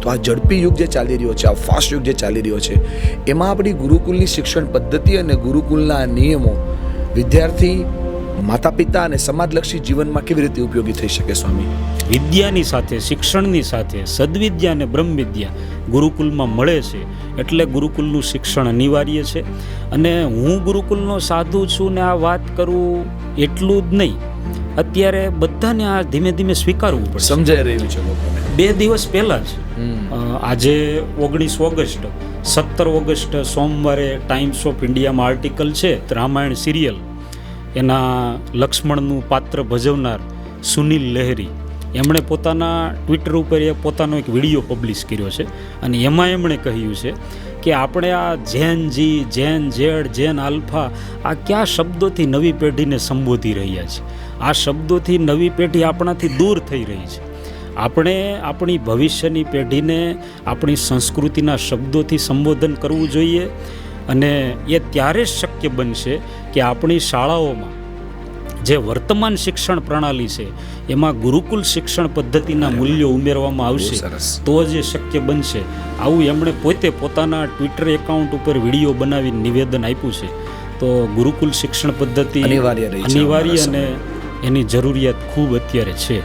તો આ ઝડપી યુગ જે ચાલી રહ્યો છે, આ ફાસ્ટ યુગ જે ચાલી રહ્યો છે, એમાં આપણી ગુરુકુલની શિક્ષણ પદ્ધતિ અને ગુરુકુલના નિયમો વિદ્યાર્થી, માતા પિતા અને સમાજલક્ષી જીવનમાં કેવી રીતે ઉપયોગી થઈ શકે સ્વામી? વિદ્યાની સાથે, શિક્ષણની સાથે સદવિદ્યા અને બ્રહ્મવિદ્યા ગુરુકુલમાં મળે છે, એટલે ગુરુકુલનું શિક્ષણ અનિવાર્ય છે. અને હું ગુરુકુલનો સાધુ છું ને આ વાત કરું એટલું જ નહીં, અત્યારે બધાને આ ધીમે ધીમે સ્વીકારવું પડે. સમજાઈ રહ્યું છે લોકોને. 2 દિવસ પહેલાં જ આજે 19 ઓગસ્ટ 17 ઓગસ્ટ સોમવારે ટાઈમ્સ ઓફ ઇન્ડિયામાં આર્ટિકલ છે, રામાયણ સિરિયલ એના લક્ષ્મણનું પાત્ર ભજવનાર સુનિલ લહેરી, એમણે પોતાના ટ્વિટર ઉપર પોતાનો એક વિડીયો પબ્લિશ કર્યો છે. અને એમાં એમણે કહ્યું છે કે આપણે આ જૈનજી, જૈન ઝેડ, જૈન આલ્ફા, આ કયા શબ્દોથી નવી પેઢીને સંબોધી રહ્યા છે? આ શબ્દોથી નવી પેઢી આપણાથી દૂર થઈ રહી છે. આપણે આપણી ભવિષ્યની પેઢીને આપણી સંસ્કૃતિના શબ્દોથી સંબોધન કરવું જોઈએ. અને એ ત્યારે જ શક્ય બનશે કે આપણી શાળાઓમાં જે વર્તમાન શિક્ષણ પ્રણાલી છે એમાં ગુરુકુલ શિક્ષણ પદ્ધતિના મૂલ્યો ઉમેરવામાં આવશે, તો જ એ શક્ય બનશે. આવું એમણે પોતે પોતાના ટ્વિટર એકાઉન્ટ ઉપર વિડીયો બનાવીને નિવેદન આપ્યું છે. તો ગુરુકુલ શિક્ષણ પદ્ધતિ અનિવાર્ય અને એની જરૂરિયાત ખૂબ અત્યારે છે.